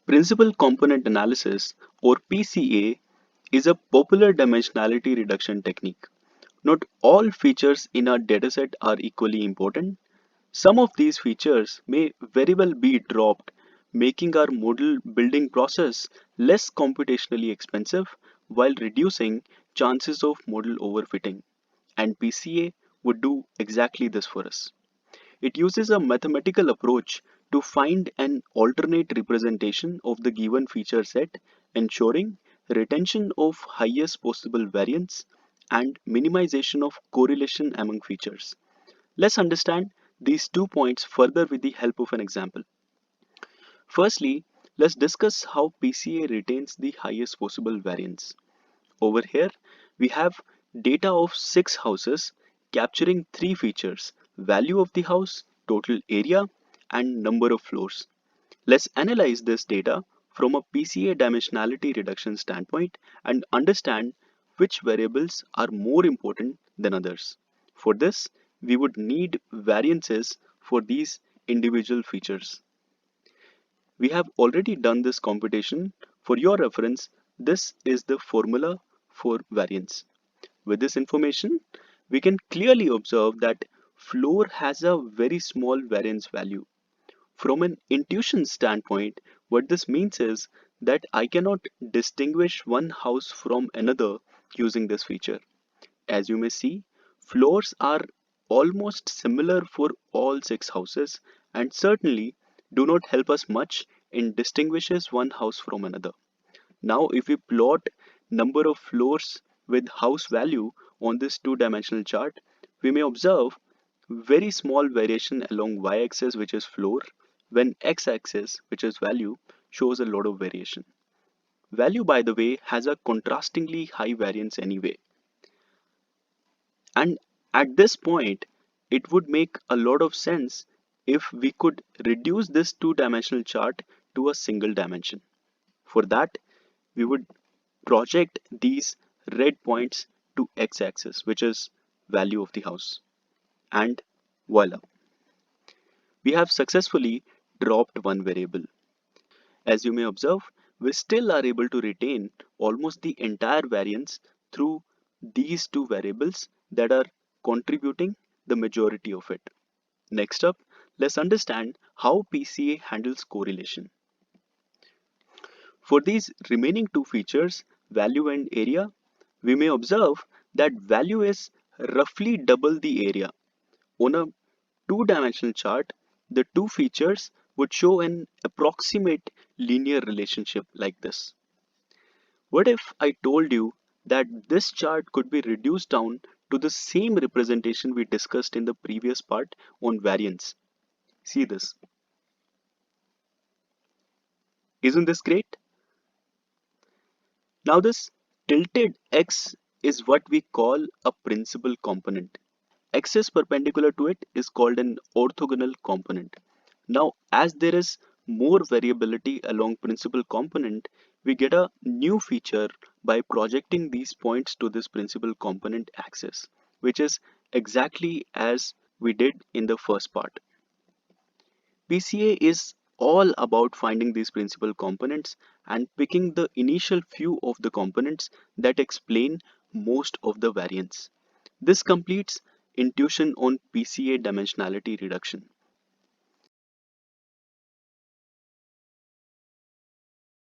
Principal component analysis, or PCA, is a popular dimensionality reduction technique. Not all features in our dataset are equally important. Some of these features may very well be dropped, making our model building process less computationally expensive while reducing chances of model overfitting. And PCA would do exactly this for us. It uses a mathematical approach to find an alternate representation of the given feature set, ensuring retention of highest possible variance and minimization of correlation among features. Let's understand these 2 points further with the help of an example. Firstly, let's discuss how PCA retains the highest possible variance. Over here, we have data of 6 houses capturing 3 features: value of the house, total area, and number of floors. Let's analyze this data from a PCA dimensionality reduction standpoint and understand which variables are more important than others. For this, we would need variances for these individual features. We have already done this computation. For your reference, this is the formula for variance. With this information, we can clearly observe that floor has a very small variance value. From an intuition standpoint, what this means is that I cannot distinguish one house from another using this feature. As you may see, floors are almost similar for all 6 houses and certainly do not help us much in distinguishes one house from another. Now if we plot number of floors with house value on this two-dimensional chart, we may observe very small variation along y-axis, which is floor, when x-axis, which is value, shows a lot of variation. Value, by the way, has a contrastingly high variance anyway. And at this point, it would make a lot of sense if we could reduce this two-dimensional chart to a single dimension. For that, we would project these red points to x-axis, which is value of the house. And voila, we have successfully dropped one variable. As you may observe, we still are able to retain almost the entire variance through these two variables that are contributing the majority of it. Next up, let's understand how PCA handles correlation. For these remaining two features, value and area, we may observe that value is roughly double the area. On a two-dimensional chart, the two features would show an approximate linear relationship like this. What if I told you that this chart could be reduced down to the same representation we discussed in the previous part on variance? See this. Isn't this great? Now this tilted x is what we call a principal component. Axis perpendicular to it is called an orthogonal component. Now, as there is more variability along principal component, we get a new feature by projecting these points to this principal component axis, which is exactly as we did in the first part. PCA is all about finding these principal components and picking the initial few of the components that explain most of the variance. This completes intuition on PCA dimensionality reduction.